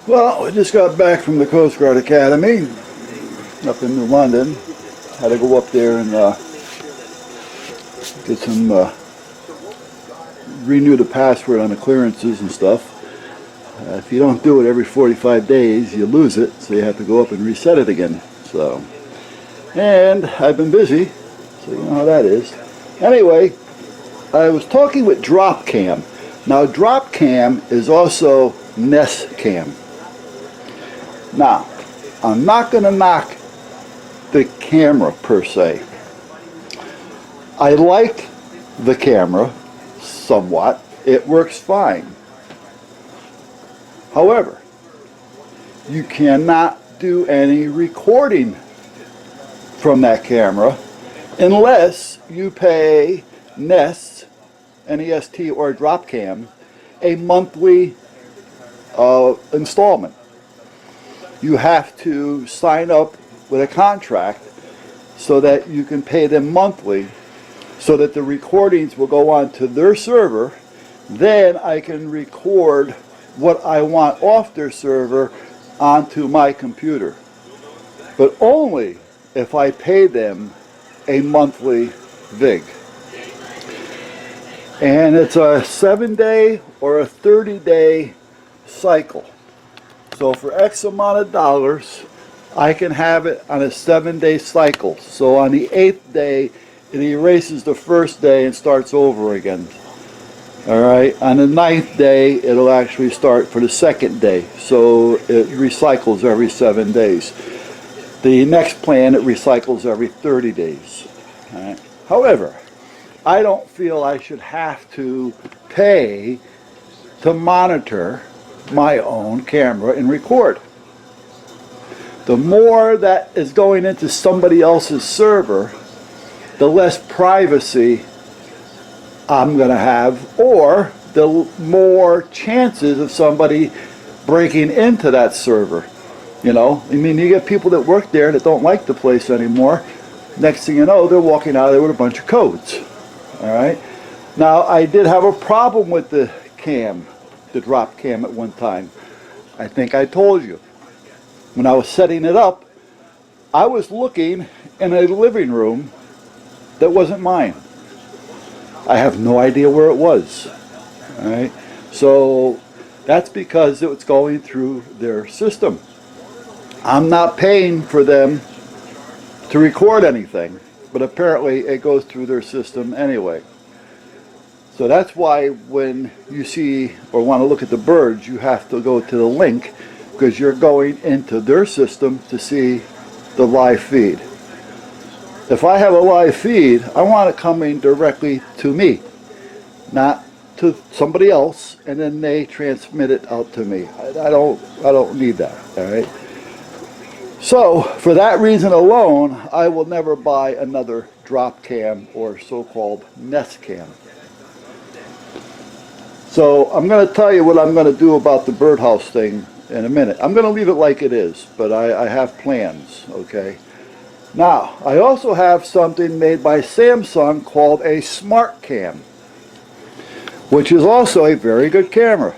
Well, I just got back from the Coast Guard Academy up in New London. Had to go up there and get some, renew the password on the clearances and stuff. If you don't do it every 45 days, you lose it, so you have to go up and reset it again. And I've been busy, so you know how that is. Anyway, I was talking with Dropcam. Now, Dropcam is also Nest Cam. Now, I'm not going to knock the camera per se. I like the camera somewhat. It works fine. However, you cannot do any recording from that camera unless you pay Nest, N-E-S-T, or Dropcam a monthly installment. You have to sign up with a contract so that you can pay them monthly so that the recordings will go on to their server. Then I can record what I want off their server onto my computer. But only if I pay them a monthly VIG. And it's a 7-day or a 30-day cycle. So for X amount of dollars, I can have it on a 7-day cycle. So on the 8th day, it erases the first day and starts over again. Alright, on the 9th day, it'll actually start for the 2nd day. So it recycles every 7 days. The next plan, it recycles every 30 days. Right. However, I don't feel I should have to pay to monitor my own camera and record. The more that is going into somebody else's server, the less privacy I'm going to have, or the more chances of somebody breaking into that server. You know, I mean, you get people that work there that don't like the place anymore. Next thing you know, they're walking out of there with a bunch of codes. All right. Now, I did have a problem with the cam, the Dropcam at one time. I think I told you. When I was setting it up, I was looking in a living room that wasn't mine. I have no idea where it was. All right. So that's because it was going through their system. I'm not paying for them to record anything, but apparently it goes through their system anyway. So that's why when you see or want to look at the birds, you have to go to the link, because you're going into their system to see the live feed. If I have a live feed, I want it coming directly to me, not to somebody else, and then they transmit it out to me. I don't need that. All right. So for that reason alone, I will never buy another Dropcam or so-called Nest Cam. So I'm going to tell you what I'm going to do about the birdhouse thing in a minute. I'm going to leave it like it is, but I have plans, okay? Now, I also have something made by Samsung called a Smart Cam, which is also a very good camera.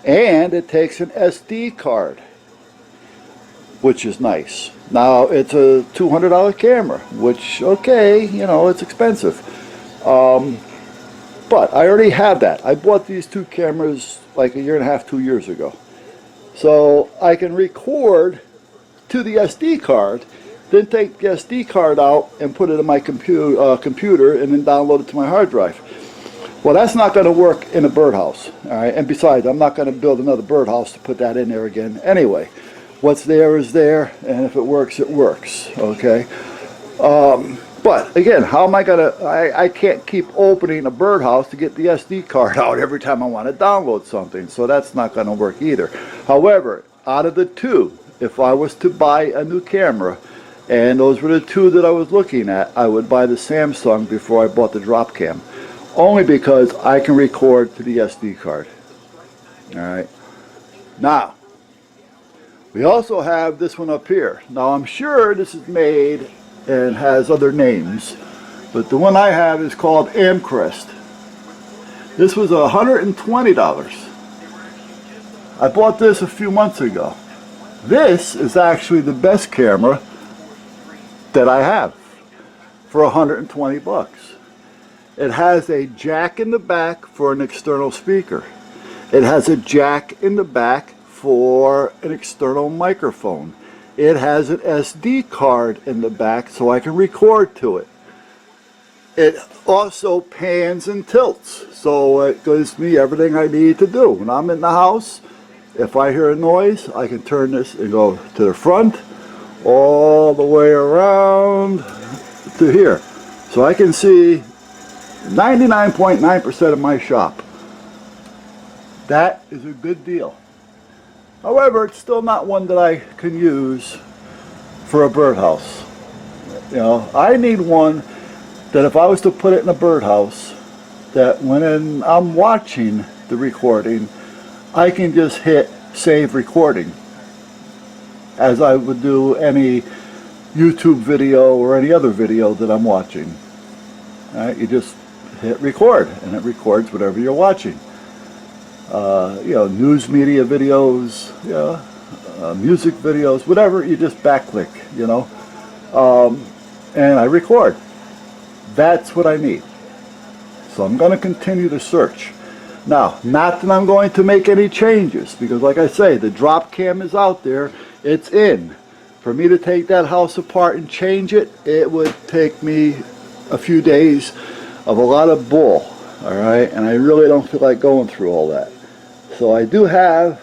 And it takes an SD card, which is nice. Now, it's a $200 camera, which, okay, you know, it's expensive. But I already have that. I bought these two cameras like 1.5 to 2 years ago. So I can record to the SD card, then take the SD card out and put it in my computer and then download it to my hard drive. Well, that's not going to work in a birdhouse. All right? And besides, I'm not going to build another birdhouse to put that in there again. Anyway, what's there is there, and if it works, it works. Okay? But again, how am I gonna, I can't keep opening a birdhouse to get the SD card out every time I want to download something, so that's not going to work either. However, out of the two, if I was to buy a new camera, and those were the two that I was looking at, I would buy the Samsung before I bought the Dropcam, only because I can record to the SD card. Alright, now we also have this one up here. Now I'm sure this is made and has other names, but the one I have is called Amcrest. This was $120. I bought this a few months ago. This is actually the best camera that I have for 120 bucks. It has a jack in the back for an external speaker. It has a jack in the back for an external microphone. It has an SD card in the back so I can record to it. It also pans and tilts, so it gives me everything I need to do. When I'm in the house, if I hear a noise, I can turn this and go to the front, all the way around to here. So I can see 99.9% of my shop. That is a good deal. However, it's still not one that I can use for a birdhouse. You know, I need one that if I was to put it in a birdhouse, that when I'm watching the recording, I can just hit save recording, as I would do any YouTube video or any other video that I'm watching. Right? You just hit record, and it records whatever you're watching. You know, news media videos, music videos, whatever, you just backclick, you know, and I record. That's what I need. So I'm going to continue to search. Now, not that I'm going to make any changes, because like I say, the drop cam is out there, it's in. For me to take that house apart and change it, it would take me a few days of a lot of bull, all right, and I really don't feel like going through all that. So I do have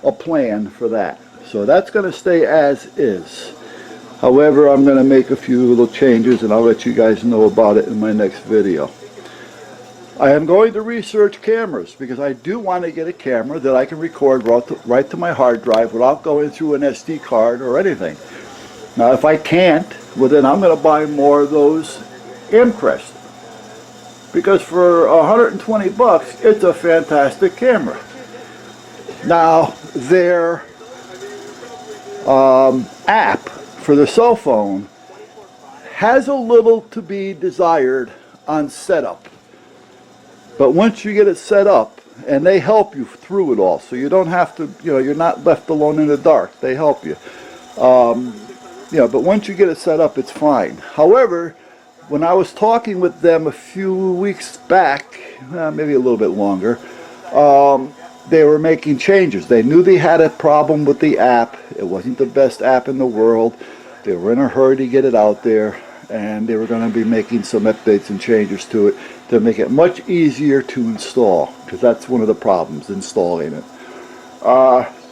a plan for that. So that's going to stay as is. However, I'm going to make a few little changes, and I'll let you guys know about it in my next video. I am going to research cameras, because I do want to get a camera that I can record right to my hard drive without going through an SD card or anything. Now, if I can't, well then I'm going to buy more of those Amcrest. Because for 120 bucks, it's a fantastic camera. Now, their app for the cell phone has a little to be desired on setup. But once you get it set up, and they help you through it all, so you don't have to, you know, you're not left alone in the dark. They help you. You know, but once you get it set up, it's fine. However, when I was talking with them a few weeks back, maybe a little bit longer, they were making changes. They knew they had a problem with the app. It wasn't the best app in the world. They were in a hurry to get it out there, and they were going to be making some updates and changes to it to make it much easier to install, because that's one of the problems, installing it.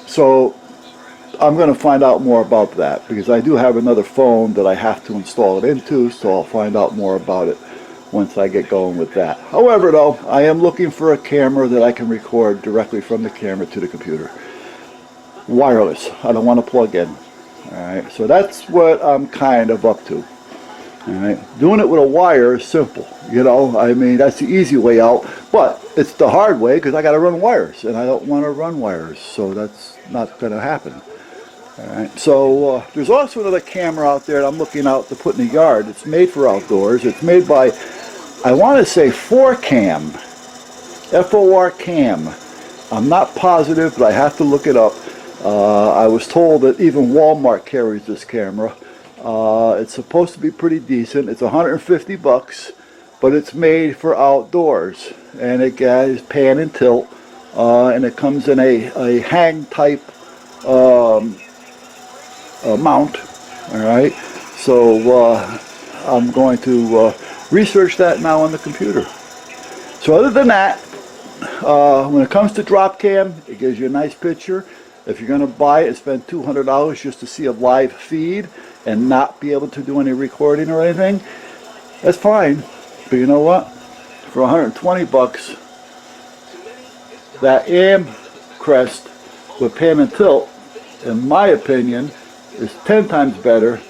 So I'm going to find out more about that, because I do have another phone that I have to install it into, so I'll find out more about it once I get going with that. However, though, I am looking for a camera that I can record directly from the camera to the computer. Wireless. I don't want to plug in. Alright, so that's what I'm kind of up to. Alright, doing it with a wire is simple. You know, I mean, that's the easy way out, but it's the hard way, because I got to run wires, and I don't want to run wires, so that's not going to happen. Alright, so there's also another camera out there that I'm looking out to put in the yard. It's made for outdoors. It's made by, I want to say 4Cam, F-O-R-Cam. I'm not positive, but I have to look it up. I was told that even Walmart carries this camera. It's supposed to be pretty decent. It's 150 bucks, but it's made for outdoors, and it has pan and tilt, and it comes in a hang type mount. All right, so I'm going to research that now on the computer. So other than that, when it comes to drop cam, it gives you a nice picture. If you're going to buy it and spend $200 just to see a live feed and not be able to do any recording or anything, that's fine. But you know what? For 120 bucks, that Amcrest with pan and tilt, in my opinion, is 10 times better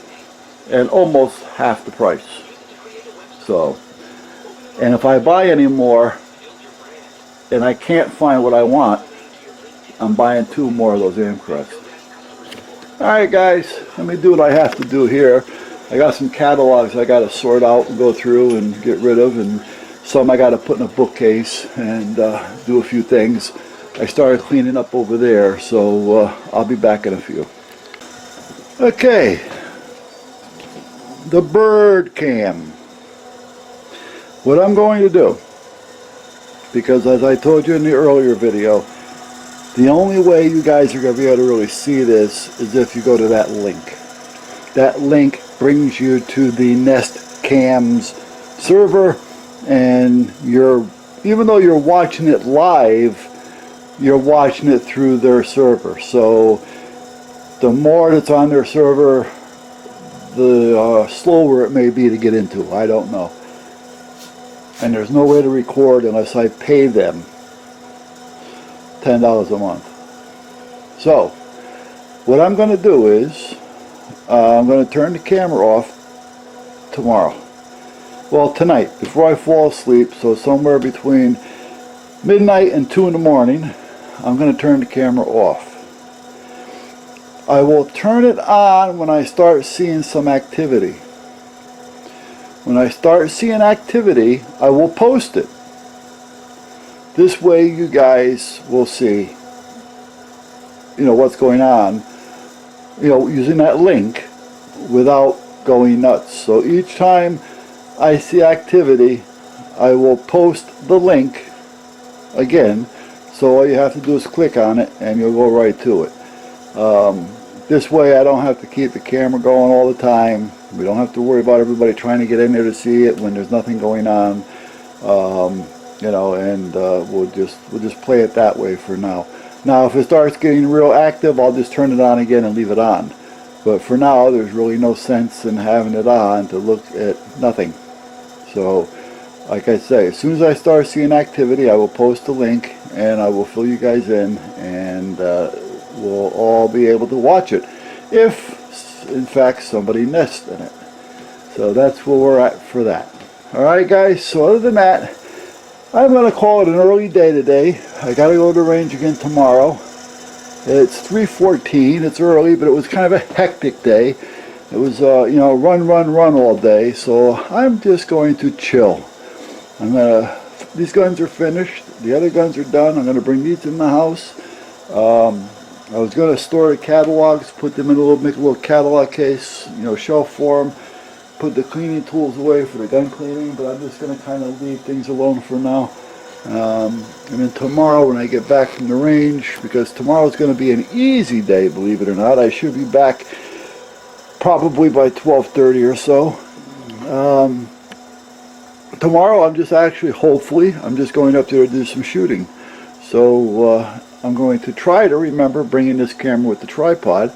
and almost half the price. So, and if I buy any more and I can't find what I want, I'm buying 2 more of those Amcrest. Alright guys, let me do what I have to do here. I got some catalogs I got to sort out and go through and get rid of, and some I got to put in a bookcase and do a few things. I started cleaning up over there, so I'll be back in a few. Okay, the bird cam. What I'm going to do, because as I told you in the earlier video, the only way you guys are going to be able to really see this is if you go to that link. That link brings you to the Nest Cam's server, and even though you're watching it live, you're watching it through their server. So the more that's on their server, the slower it may be to get into. I don't know. And there's no way to record unless I pay them $10 a month. So what I'm going to do is I'm going to turn the camera off tomorrow. Well, tonight, before I fall asleep, so somewhere between midnight and 2 in the morning, I'm going to turn the camera off. I will turn it on when I start seeing some activity. When I start seeing activity, I will post it. This way you guys will see, what's going on, using that link without going nuts. So each time I see activity, I will post the link again. So all you have to do is click on it and you'll go right to it. This way I don't have to keep the camera going all the time. We don't have to worry about everybody trying to get in there to see it when there's nothing going on. We'll just play it that way for now. Now if it starts getting real active, I'll just turn it on again and leave it on. But for now, there's really no sense in having it on to look at nothing. So like I say, as soon as I start seeing activity, I will post a link and I will fill you guys in, and we'll all be able to watch it if in fact somebody nests in it. So that's where we're at for that. Alright guys, so other than that, I'm going to call it an early day today. I got to go to the range again tomorrow. It's 3:14. It's early, but it was kind of a hectic day. It was run all day, so I'm just going to chill. These guns are finished. The other guns are done. I'm going to bring these in the house. I was going to store the catalogs, put them in make a little catalog case, shelf for them, put the cleaning tools away for the gun cleaning, but I'm just going to kind of leave things alone for now. And then tomorrow when I get back from the range, because tomorrow's going to be an easy day, believe it or not, I should be back probably by 12:30 or so. Tomorrow I'm just hopefully, I'm just going up there to do some shooting. So I'm going to try to remember bringing this camera with the tripod,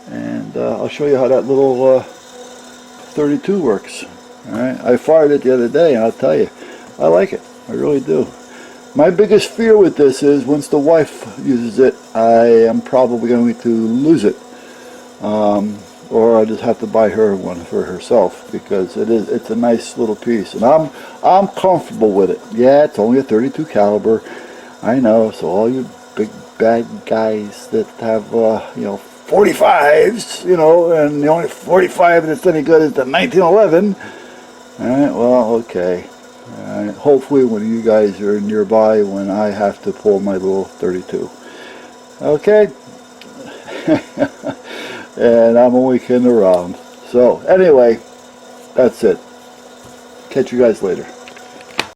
and I'll show you how that little 32 works. Alright, I fired it the other day and I'll tell you, I like it. I really do. My biggest fear with this is once the wife uses it, I am probably going to lose it. Or I just have to buy her one for herself, because it's a nice little piece, and I'm comfortable with it. Yeah, it's only a 32 caliber. I know, so all you big bad guys that have 45s, and the only 45 that's any good is the 1911. Alright, well, okay. Hopefully one of you guys are nearby when I have to pull my little 32. Okay? And I'm only kidding around. So, anyway, that's it. Catch you guys later.